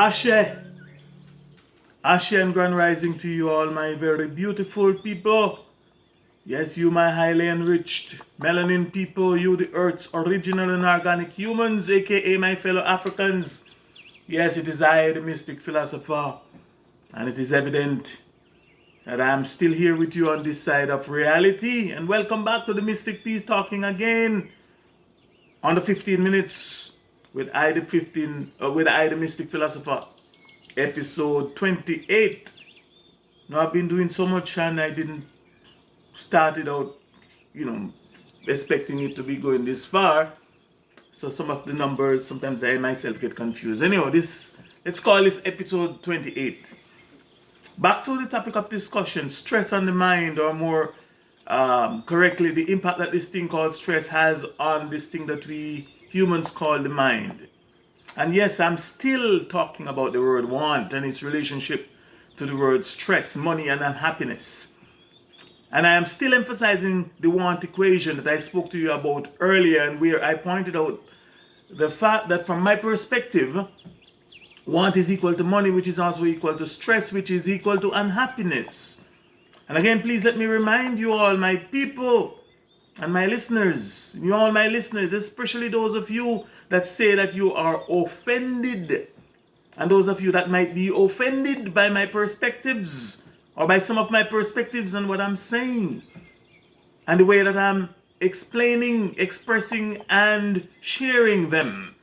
Ashe, Ashe and grand rising to you all, my very beautiful people. Yes, you my highly enriched melanin people, you the earth's original and organic humans, aka my fellow Africans. Yes, it is I, the Mystic Philosopher, and it is evident that I am still here with you on this side of reality. And welcome back to the Mystic Peace talking again on the 15 minutes with I, the Mystic Philosopher, episode 28. Now I've been doing so much and I didn't start it out, expecting it to be going this far. So some of the numbers, sometimes I myself get confused. Anyway, let's call this episode 28. Back to the topic of discussion, stress on the mind, or more correctly, the impact that this thing called stress has on this thing that we humans call the mind. And yes, I'm still talking about the word want and its relationship to the word stress, money, and unhappiness. And I am still emphasizing the want equation that I spoke to you about earlier, and where I pointed out the fact that from my perspective, want is equal to money, which is also equal to stress, which is equal to unhappiness. And again, please let me remind you all, my people and my listeners, especially those of you that say that you are offended, and those of you that might be offended by my perspectives, or by some of my perspectives and what I'm saying, and the way that I'm explaining, expressing, and sharing them.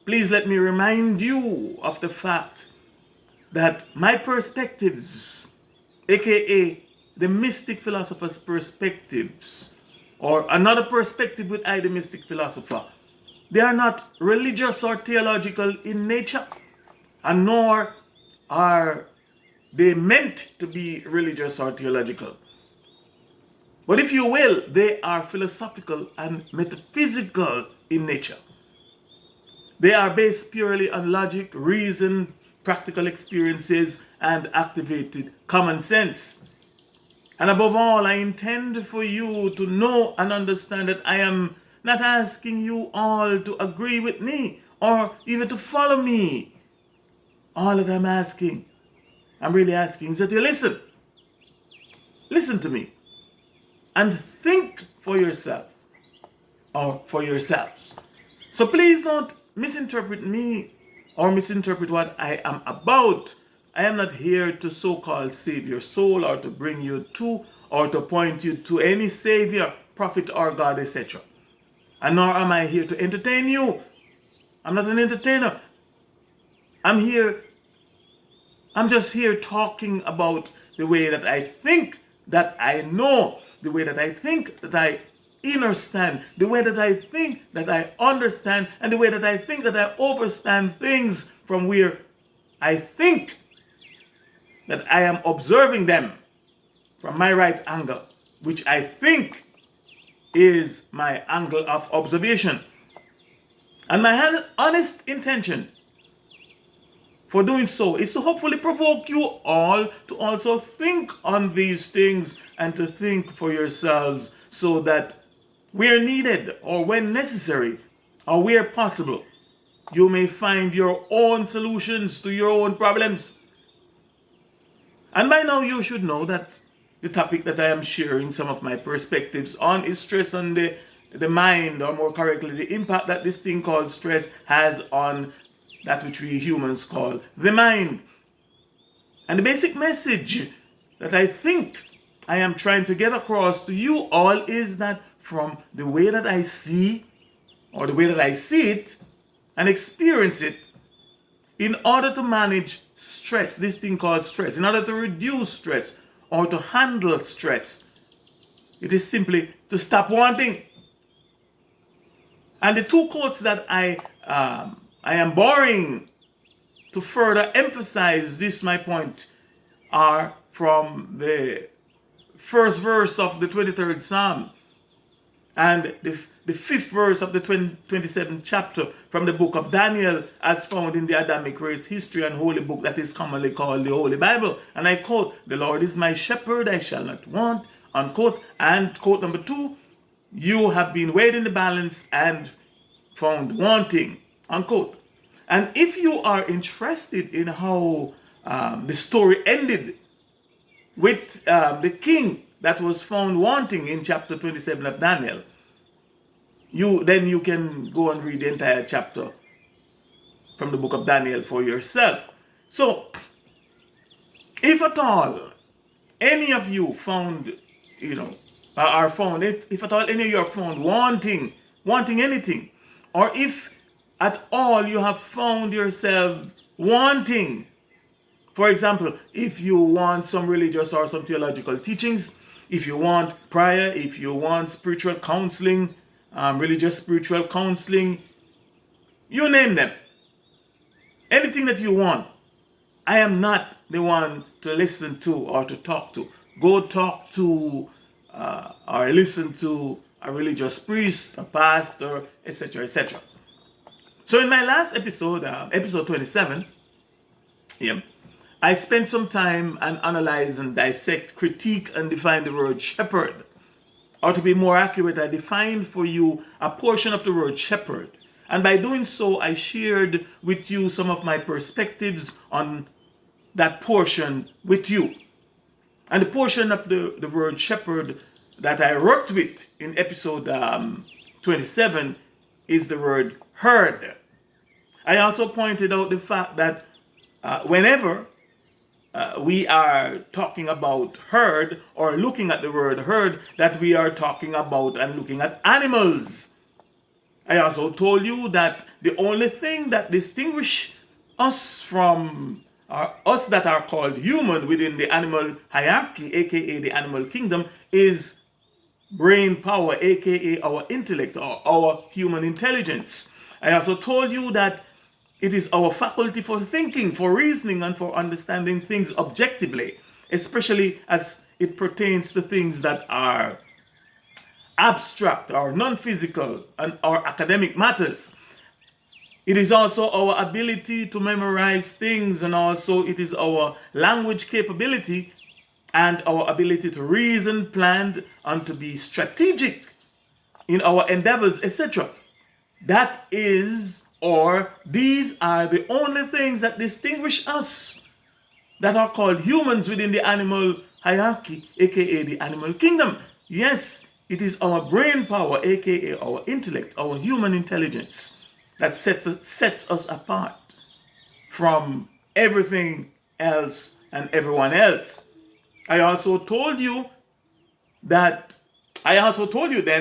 Please let me remind you of the fact that my perspectives, aka the Mystic Philosopher's perspectives, or another perspective with I, the Mystic Philosopher, they are not religious or theological in nature, and nor are they meant to be religious or theological. But if you will, they are philosophical and metaphysical in nature. They are based purely on logic, reason, practical experiences, and activated common sense. And above all, I intend for you to know and understand that I am not asking you all to agree with me or even to follow me. All that I'm really asking is that you listen. Listen to me. And think for yourself. Or for yourselves. So please don't misinterpret me or misinterpret what I am about. I am not here to so-called save your soul, or to bring you to, or to point you to any savior, prophet, or God, etc. And nor am I here to entertain you. I'm not an entertainer. I'm just here talking about the way that I think, that I know, the way that I think, that I understand, the way that I think, that I understand, and the way that I think that I overstand things from where I think that I am observing them from my right angle, which I think is my angle of observation. And my honest intention for doing so is to hopefully provoke you all to also think on these things and to think for yourselves, so that where needed or when necessary or where possible, you may find your own solutions to your own problems. And by now you should know that the topic that I am sharing some of my perspectives on is stress on the mind, or more correctly, the impact that this thing called stress has on that which we humans call the mind. And the basic message that I think I am trying to get across to you all is that from the way that I see, or the way that I see it and experience it, in order to manage stress, this thing called stress, in order to reduce stress or to handle stress, it is simply to stop wanting. And the two quotes that I am borrowing to further emphasize this, my point, are from the first verse of the 23rd Psalm and the fifth verse of the 27th chapter from the book of Daniel, as found in the Adamic race history and holy book that is commonly called the Holy Bible. And I quote, "The Lord is my shepherd, I shall not want," unquote. And quote number 2, "You have been weighed in the balance and found wanting," unquote. And if you are interested in how the story ended with the king that was found wanting in chapter 27 of Daniel, then you can go and read the entire chapter from the book of Daniel for yourself. So, if at all any of you found, are found, if at all any of you are found wanting anything, or if at all you have found yourself wanting, for example, if you want some religious or some theological teachings, if you want prayer, if you want spiritual counseling, religious spiritual counseling, you name them. Anything that you want. I am not the one to listen to or to talk to. Go talk to or listen to a religious priest, a pastor, etc., etc. So in my last episode, episode 27, I spent some time and analyze and dissect, critique, and define the word shepherd. Or to be more accurate, I defined for you a portion of the word shepherd. And by doing so, I shared with you some of my perspectives on that portion with you. And the portion of the word shepherd that I worked with in episode 27 is the word herd. I also pointed out the fact that whenever we are talking about herd or looking at the word herd, that we are talking about and looking at animals. I also told you that the only thing that distinguishes us from us that are called human within the animal hierarchy, aka the animal kingdom, is brain power, aka our intellect or our human intelligence. I also told you that it is our faculty for thinking, for reasoning, and for understanding things objectively, especially as it pertains to things that are abstract or non-physical and or academic matters. It is also our ability to memorize things, and also it is our language capability and our ability to reason, plan, and to be strategic in our endeavors, etc. That is, or these are the only things that distinguish us that are called humans within the animal hierarchy, aka the animal kingdom. Yes, it is our brain power, aka our intellect, our human intelligence, that sets us apart from everything else and everyone else. I also told you then,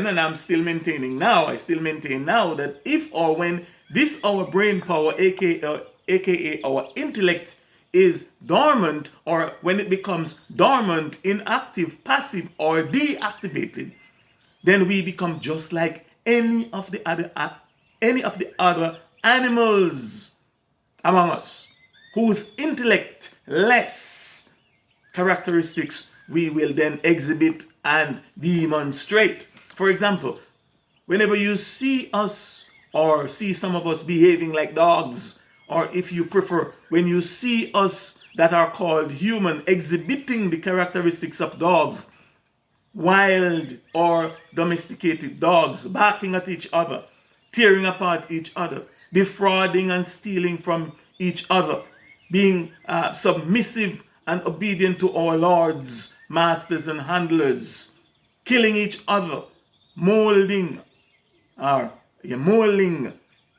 and I'm still maintaining now, I still maintain now, that if or when this our brain power, aka our intellect, is dormant, or when it becomes dormant, inactive, passive, or deactivated, then we become just like any of the other animals among us, whose intellect less characteristics we will then exhibit and demonstrate. For example, whenever you see us or see some of us behaving like dogs, or if you prefer, when you see us that are called human exhibiting the characteristics of dogs, wild or domesticated dogs, barking at each other, tearing apart each other, defrauding and stealing from each other, being submissive and obedient to our lords, masters, and handlers, killing each other, molding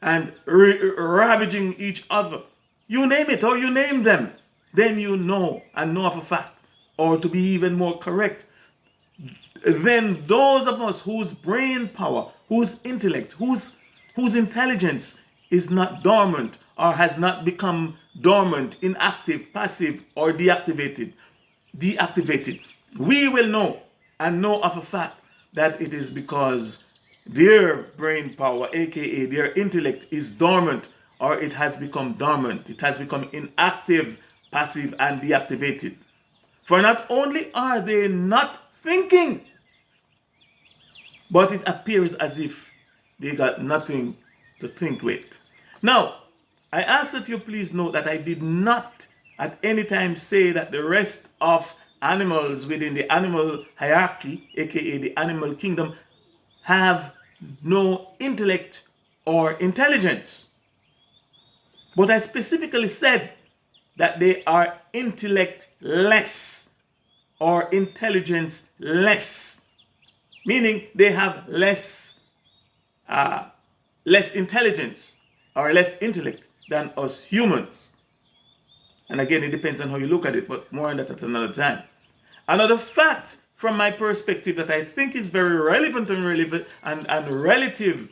and ravaging each other. You name it or you name them, then you know and know of a fact, or to be even more correct, then those of us whose brain power, whose intellect, whose intelligence is not dormant or has not become dormant, inactive, passive, or deactivated, we will know and know of a fact that it is because their brain power, aka their intellect, is dormant, or it has become dormant. It has become inactive, passive, and deactivated. For not only are they not thinking, but it appears as if they got nothing to think with. Now, I ask that you please note that I did not at any time say that the rest of animals within the animal hierarchy, aka the animal kingdom, have no intellect or intelligence. But I specifically said that they are intellect less or intelligence less, meaning they have less intelligence or less intellect than us humans. And again, it depends on how you look at it, but more on that at another time. Another fact from my perspective that I think is very relevant and relative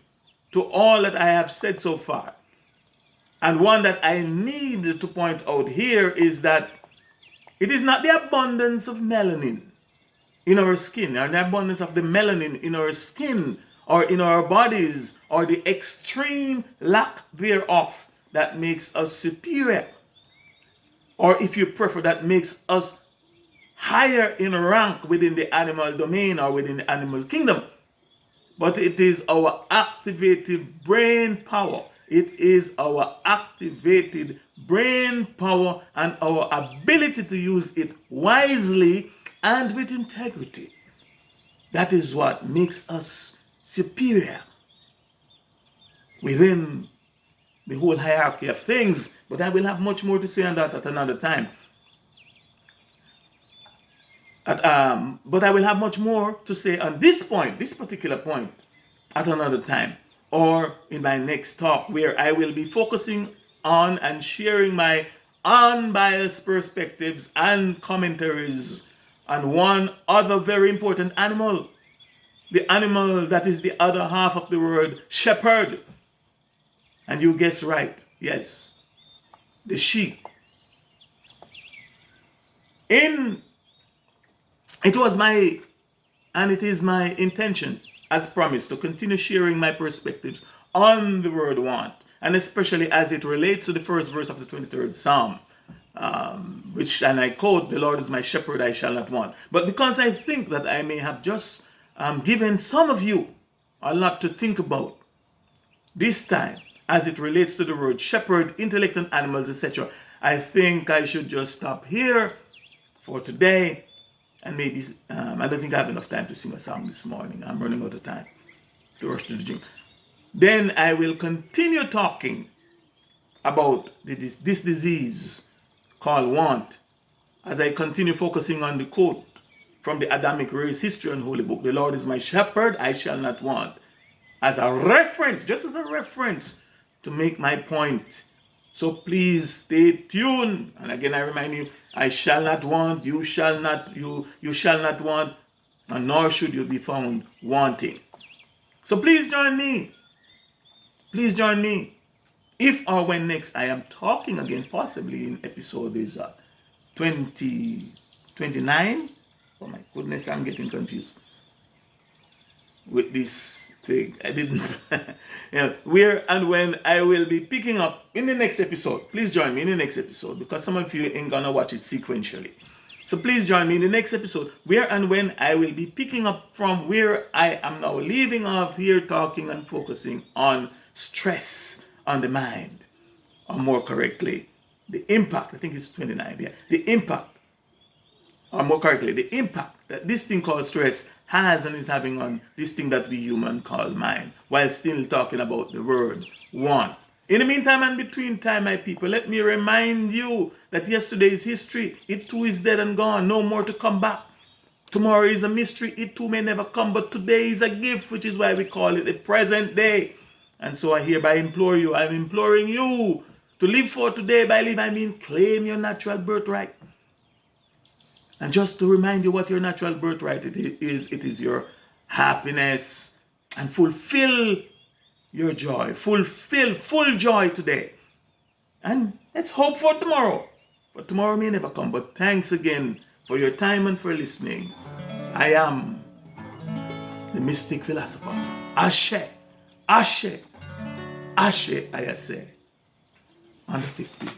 to all that I have said so far, and one that I need to point out here, is that it is not the abundance of melanin in our skin, or the abundance of the melanin in our skin or in our bodies, or the extreme lack thereof that makes us superior, or if you prefer, that makes us higher in rank within the animal domain or within the animal kingdom. But it is our activated brain power. It is our activated brain power and our ability to use it wisely and with integrity. That is what makes us superior within the whole hierarchy of things. But I will have much more to say on that at another time. But I will have much more to say on this point, this particular point, at another time, or in my next talk, where I will be focusing on and sharing my unbiased perspectives and commentaries on one other very important animal, the animal that is the other half of the word shepherd. And you guess right, yes, the sheep. It was my, and it is my intention, as promised, to continue sharing my perspectives on the word want, and especially as it relates to the first verse of the 23rd Psalm, which, and I quote, "The Lord is my shepherd, I shall not want." But because I think that I may have just given some of you a lot to think about this time, as it relates to the word shepherd, intellect, and animals, etc., I think I should just stop here for today. And maybe, I don't think I have enough time to sing a song this morning. I'm running out of time to rush to the gym. Then I will continue talking about this disease called want, as I continue focusing on the quote from the Adamic race history and holy book, "The Lord is my shepherd, I shall not want," as a reference, just as a reference to make my point. So please stay tuned. And again, I remind you, I shall not want, you shall not want, and nor should you be found wanting. So please join me. Please join me. If or when next I am talking again, possibly in episode 29. Oh my goodness, I'm getting confused with this thing. I didn't. Where and when I will be picking up in the next episode. Please join me in the next episode, because some of you ain't gonna watch it sequentially. So please join me in the next episode, where and when I will be picking up from where I am now leaving off here, talking and focusing on stress on the mind, or more correctly, the impact. I think it's 29. Yeah, the impact, or more correctly, the impact that this thing called stress has and is having on this thing that we human call mind, while still talking about the word want. In the meantime and between time, my people, let me remind you that yesterday is history. It too is dead and gone, no more to come back. Tomorrow is a mystery. It too may never come, but today is a gift, which is why we call it the present day. And so I hereby implore you, I'm imploring you to live for today. By live, I mean claim your natural birthright. And just to remind you what your natural birthright it is your happiness, and fulfill your joy. Fulfill full joy today. And let's hope for tomorrow. But tomorrow may never come. But thanks again for your time and for listening. I am the Mystic Philosopher. Ashe, Ashe, Ashe, I say, on the 50th.